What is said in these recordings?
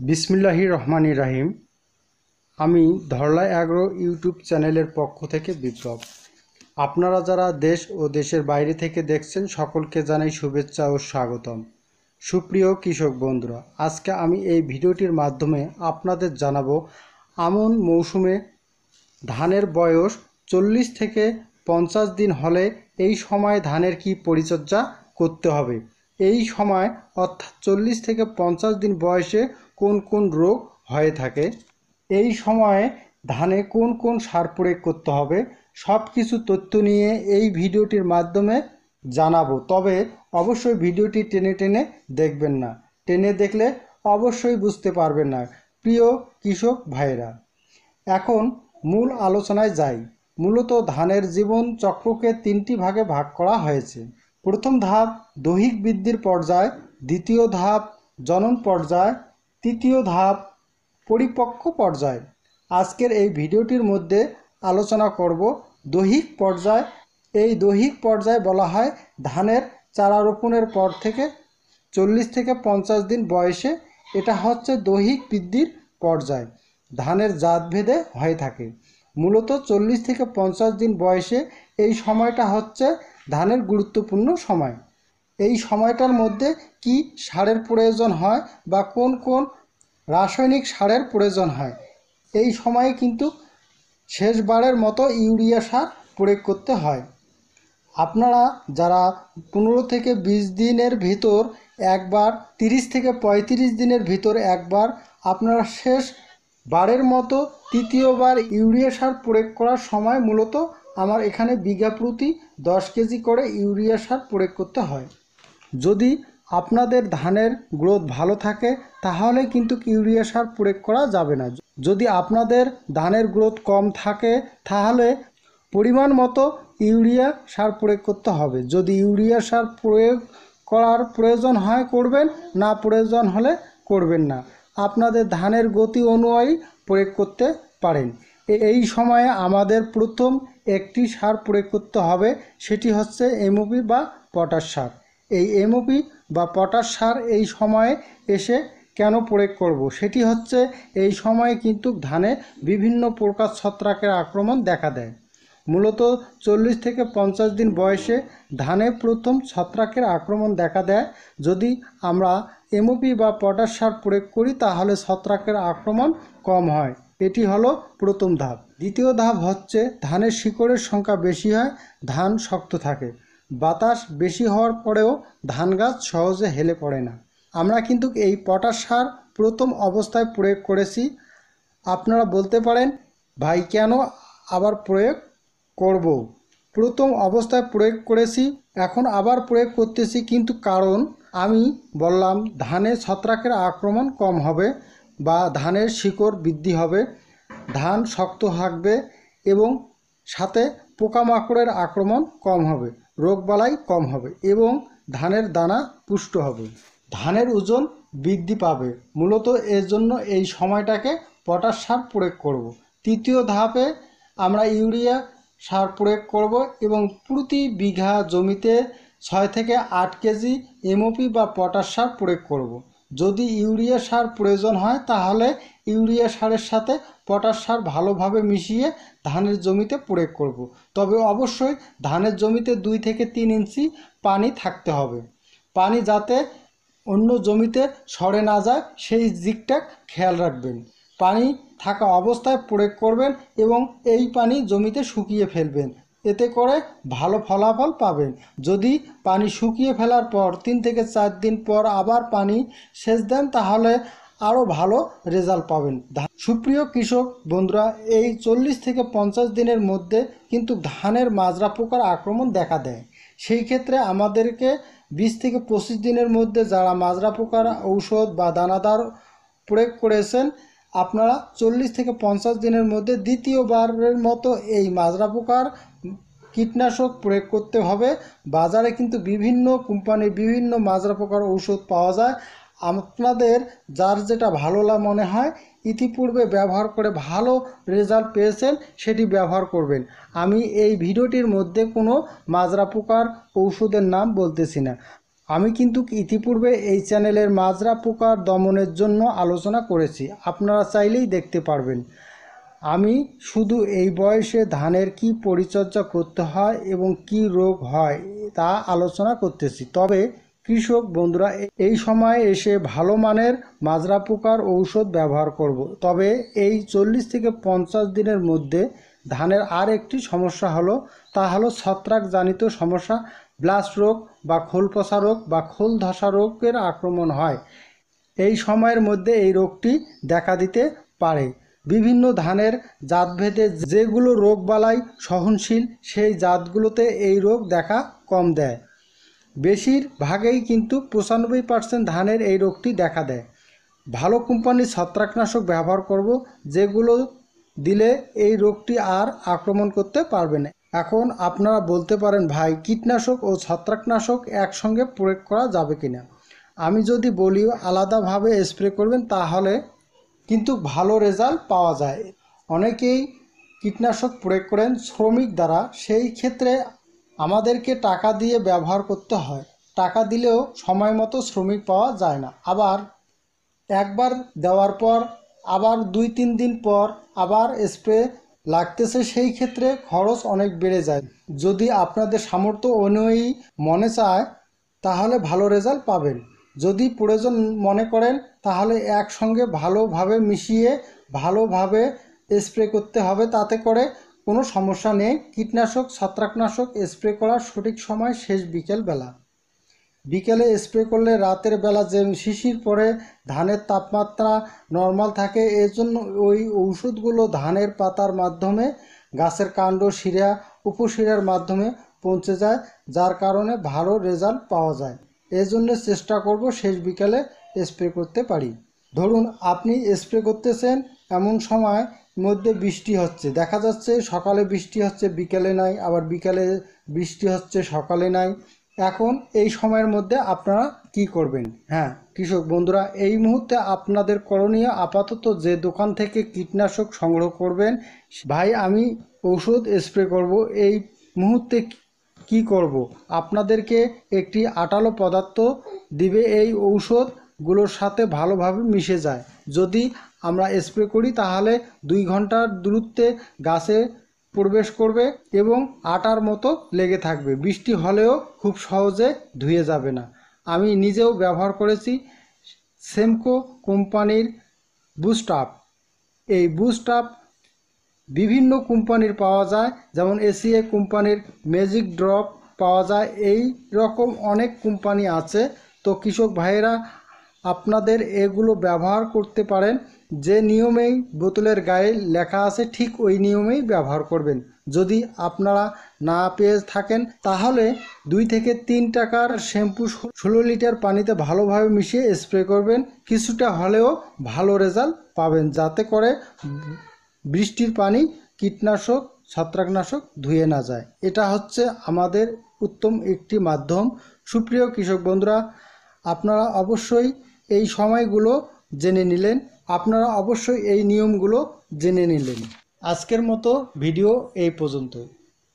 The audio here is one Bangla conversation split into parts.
বিসমিল্লাহির রহমানির রহিম। আমি ধরলা অ্যাগ্রো ইউটিউব চ্যানেলের পক্ষ থেকে বিপ্লব। আপনারা যারা দেশ ও দেশের বাইরে থেকে দেখছেন সকলকে জানাই শুভেচ্ছা ও স্বাগতম। সুপ্রিয় কৃষক বন্ধুরা, আজকে আমি এই ভিডিওটির মাধ্যমে আপনাদের জানাবো আমন মৌসুমে ধানের বয়স 40 থেকে 50 দিন হলে এই সময় ধানের কি পরিচর্যা করতে হবে। এই সময় অর্থাৎ 40 থেকে 50 দিন বয়সে কোন কোন রোগ হয়ে থাকে, এই সময়ে ধানে কোন কোন সার প্রয়োগ করতে হবে, সব কিছু তথ্য নিয়ে এই ভিডিওটির মাধ্যমে জানাবো। তবে অবশ্যই ভিডিওটি টেনে টেনে দেখবেন না, টেনে দেখলে অবশ্যই বুঝতে পারবেন না প্রিয় কৃষক ভাইরা। এখন মূল আলোচনায় যাই। মূলত ধানের জীবন চক্রকে 3টি ভাগে ভাগ করা হয়েছে। প্রথম ধাপ দৈহিক বৃদ্ধির পর্যায়, দ্বিতীয় ধাপ জনন পর্যায়, তৃতীয় ধাপ পরিপক্ক পর্যায়। আজকের এই ভিডিওটির মধ্যে আলোচনা করব দৈহিক পর্যায়। এই দৈহিক পর্যায় বলা হয় ধানের চারা রোপণের পর থেকে 40 থেকে 50 দিন বয়সে, এটা হচ্ছে দৈহিক বৃদ্ধির পর্যায়। ধানের জাতভেদে হয়ে থাকে। মূলত 40 থেকে 50 দিন বয়সে এই সময়টা হচ্ছে ধানের গুরুত্বপূর্ণ সময়। এই সময়টার মধ্যে কি সারের প্রয়োজন হয় বা কোন কোন রাসায়নিক সারের প্রয়োজন হয়, এই সময়ে কিন্তু শেষবারের মতো ইউরিয়া সার প্রয়োগ করতে হয়। আপনারা যারা 15 থেকে 20 দিনের ভিতর একবার, 30 থেকে 35 দিনের ভিতর একবার, আপনারা শেষ বারের মতো তৃতীয়বার ইউরিয়া সার প্রয়োগ করার সময় মূলত আমার এখানে বিঘা প্রতি 10 কেজি করে ইউরিয়া সার প্রয়োগ করতে হয়। যদি আপনাদের ধানের গ্রোথ ভালো থাকে তাহলে কিন্তু ইউরিয়া সার প্রয়োগ করা যাবে না। যদি আপনাদের ধানের গ্রোথ কম থাকে তাহলে পরিমাণ মতো ইউরিয়া সার প্রয়োগ করতে হবে। যদি ইউরিয়া সার প্রয়োগ করার প্রয়োজন হয় করবেন, না প্রয়োজন হলে করবেন না। আপনাদের ধানের গতি অনুযায়ী প্রয়োগ করতে পারেন। এই সময়ে আমাদের প্রথম একটি সার প্রয়োগ করতে হবে, সেটি হচ্ছে এমওপি বা পটাশ সার। এই এমওপি বা পটাশ সার এই সময়ে এসে কেন প্রয়োগ করব, সেটি হচ্ছে এই সময়ে কিন্তু ধানে বিভিন্ন প্রকার ছত্রাকের আক্রমণ দেখা দেয়। মূলত 40 থেকে 50 দিন বয়সে ধানে প্রথম ছত্রাকের আক্রমণ দেখা দেয়। যদি আমরা এমওপি বা পটাশ সার প্রয়োগ করি তাহলে ছত্রাকের আক্রমণ কম হয়। এটি হলো প্রথম ধাপ। দ্বিতীয় ধাপ হচ্ছে ধানের শিকড়ের সংখ্যা বেশি হয়, ধান শক্ত থাকে। বাতাস বেশি হওয়ার পরেও ধান গাছ সহজে হেলে পড়ে না। আমরা কিন্তু এই পটাশ সার প্রথম অবস্থায় প্রয়োগ করেছি। আপনারা বলতে পারেন ভাই কেন আবার প্রয়োগ করব? প্রথম অবস্থায় প্রয়োগ করেছি, এখন আবার প্রয়োগ করতেছি, কিন্তু কারণ আমি বললাম ধানে ছত্রাকের আক্রমণ কম হবে বা ধানের শিকড় বৃদ্ধি হবে, ধান শক্ত থাকবে এবং সাথে পোকামাকড়ের আক্রমণ কম হবে, রোগবালাই কম হবে এবং ধানের দানা পুষ্ট হবে, ধানের ওজন বৃদ্ধি পাবে। মূলত এর জন্য এই সময়টাকে পটাশ সার প্রয়োগ করব। তৃতীয় ধাপে আমরা ইউরিয়া সার প্রয়োগ করব এবং প্রতি বিঘা জমিতে 6 থেকে 8 কেজি এমওপি বা পটাশ সার প্রয়োগ করব। যদি ইউরিয়া সার প্রয়োজন হয় তাহলে ইউরিয়া সারের সাথে পটাশ সার ভালোভাবে মিশিয়ে ধানের জমিতে প্রয়োগ করব। তবে অবশ্যই ধানের জমিতে 2 থেকে 3 ইঞ্চি পানি থাকতে হবে। পানি যাতে অন্য জমিতে সরে না যায় সেই দিকটা খেয়াল রাখবেন। পানি থাকা অবস্থায় প্রয়োগ করবেন এবং এই পানি জমিতে শুকিয়ে ফেলবেন, এতে করে ভালো ফলাফল পাবেন। যদি পানি শুকিয়ে ফেলার পর 3 থেকে 4 দিন পর আবার পানি সেচ দেন তাহলে আরও ভালো রেজাল্ট পাবেন। সুপ্রিয় কৃষক বন্ধুরা, এই 40 থেকে 50 দিনের মধ্যে কিন্তু ধানের মাজরা পোকার আক্রমণ দেখা দেয়। সেই ক্ষেত্রে আমাদেরকে 20 থেকে 25 দিনের মধ্যে যারা মাজরা পোকার ঔষধ বা দানাদার প্রয়োগ করেছেন, আপনারা 40 থেকে 50 দিনের মধ্যে দ্বিতীয়বারের মতো এই মাজরা পোকার কীটনাশক প্রয়োগ করতে হবে। বাজারে কিন্তু বিভিন্ন কোম্পানির বিভিন্ন মাজরা পোকার ঔষধ পাওয়া যায়। আপনাদের যার যেটা ভালো মনে হয়, ইতিপূর্বে ব্যবহার করে ভালো রেজাল্ট পেয়েছেন সেটি ব্যবহার করবেন। আমি এই ভিডিওটির মধ্যে কোনো মাজরা পোকার ঔষধের নাম বলতেছি না। আমি কিন্তু ইতিপূর্বে এই চ্যানেলের মাজরা পোকার দমনের জন্য আলোচনা করেছি, আপনারা চাইলেই দেখতে পারবেন। আমি শুধু এই বয়সে ধানের কি পরিচর্যা করতে হয় এবং কি রোগ হয় তা আলোচনা করতেছি। তবে কৃষক বন্ধুরা এই সময়ে এসে ভালো মানের মাজরা পোকার ঔষধ ব্যবহার করব। তবে এই 40 থেকে 50 দিনের মধ্যে ধানের আর একটি সমস্যা হলো, তা হলো ছত্রাকজনিত সমস্যা, ব্লাস্ট রোগ বা খোল পচা রোগ বা খোল ধসা রোগের আক্রমণ হয়। এই সময়ের মধ্যে এই রোগটি দেখা দিতে পারে। বিভিন্ন ধানের জাতভেদে যেগুলো রোগবালাই সহনশীল সেই জাতগুলোতে এই রোগ দেখা কম দেয়। বেশিরভাগেই কিন্তু 95% ধানের এই রোগটি দেখা দেয়। ভালো কোম্পানির ছত্রাকনাশক ব্যবহার করব, যেগুলো দিলে এই রোগটি আর আক্রমণ করতে পারবে না। এখন আপনারা বলতে পারেন, ভাই কীটনাশক ও ছত্রাকনাশক একসঙ্গে প্রয়োগ করা যাবে কিনা। আমি যদি বলি আলাদাভাবে স্প্রে করবেন তাহলে কিন্তু ভালো রেজাল্ট পাওয়া যায়। অনেকেই কীটনাশক প্রয়োগ করেন শ্রমিক দ্বারা, সেই ক্ষেত্রে আমাদেরকে টাকা দিয়ে ব্যবহার করতে হয়। টাকা দিলেও সময় মতো শ্রমিক পাওয়া যায় না। আবার একবার দেওয়ার পর আবার 2-3 দিন পর আবার স্প্রে লাগতেছে, সেই ক্ষেত্রে খরচ অনেক বেড়ে যায়। যদি আপনাদের সামর্থ্য অনুযায়ী মনে চায় তাহলে ভালো রেজাল্ট পাবেন। যদি প্রয়োজন মনে করেন তাহলে একসঙ্গে ভালোভাবে মিশিয়ে ভালোভাবে স্প্রে করতে হবে, তাতে করে কোনো সমস্যা নেই। কীটনাশক ছত্রাকনাশক স্প্রে করার সঠিক সময় শেষ বিকেলবেলা। বিকেলে স্প্রে করলে রাতের বেলা যে শিশির পরে ধানের তাপমাত্রা নর্মাল থাকে, এজন্য ওই ঔষধগুলো ধানের পাতার মাধ্যমে গাছের কাণ্ড, শিরা, উপশিরার মাধ্যমে পৌঁছে যায়, যার কারণে ভালো রেজাল্ট পাওয়া যায়। এজন্য চেষ্টা করব শেষ বিকেলে স্প্রে করতে পারি। ধরুন আপনি স্প্রে করতেছেন, এমন সময় মধ্যে বৃষ্টি হচ্ছে, দেখা যাচ্ছে সকালে বৃষ্টি হচ্ছে বিকেলে নাই, আবার বিকেলে বৃষ্টি হচ্ছে সকালে নাই। এখন এই সময়ের মধ্যে আপনারা কি করবেন? হ্যাঁ কৃষক বন্ধুরা, এই মুহূর্তে আপনাদের করণীয় আপাতত যে দোকান থেকে কীটনাশক সংগ্রহ করবেন, ভাই আমি ঔষধ স্প্রে করব, এই মুহূর্তে কি করব? আপনাদেরকে একটি আঠালো পদার্থ দিবে, এই ঔষধগুলোর সাথে ভালোভাবে মিশে যায়। যদি আমরা স্প্রে করি তাহলে 2 ঘন্টার দূরত্বে গাছে প্রবেশ করবে এবং আটার মতো লেগে থাকবে। বৃষ্টি হলেও খুব সহজে ধুয়ে যাবে না। আমি নিজেও ব্যবহার করেছি সেমকো কোম্পানির বুস্ট আপ। এই বুস্ট আপ বিভিন্ন কোম্পানির পাওয়া যায়, যেমন এসিএ কোম্পানির ম্যাজিক ড্রপ পাওয়া যায়। এই রকম অনেক কোম্পানি আছে। তো কৃষক ভাইয়েরা আপনাদের এগুলো ব্যবহার করতে পারেন। যে নিয়মেই বোতলের গায়ে লেখা আছে ঠিক ওই নিয়মেই ব্যবহার করবেন। যদি আপনারা না পেয়ে থাকেন তাহলে 2 থেকে 3 টাকার শ্যাম্পু 16 লিটার পানিতে ভালোভাবে মিশিয়ে স্প্রে করবেন। কিছুটা হলেও ভালো রেজাল্ট পাবেন, যাতে করে বৃষ্টির পানি কীটনাশক ছত্রাকনাশক ধুয়ে না যায়। এটা হচ্ছে আমাদের উত্তম একটি মাধ্যম। সুপ্রিয় কৃষক বন্ধুরা, আপনারা অবশ্যই এই সময়গুলো জেনে নিলেন, আপনারা অবশ্যই এই নিয়মগুলো জেনে নিলেন। আজকের মতো ভিডিও এই পর্যন্ত।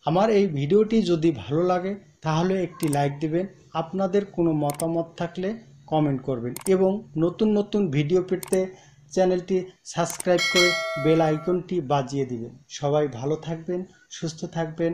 আমার এই ভিডিওটি যদি ভালো লাগে তাহলে একটি লাইক দিবেন, আপনাদের কোনো মতামত থাকলে কমেন্ট করবেন এবং নতুন নতুন ভিডিও পেতে চ্যানেলটি সাবস্ক্রাইব করে বেল আইকনটি বাজিয়ে দিবেন। সবাই ভালো থাকবেন, সুস্থ থাকবেন।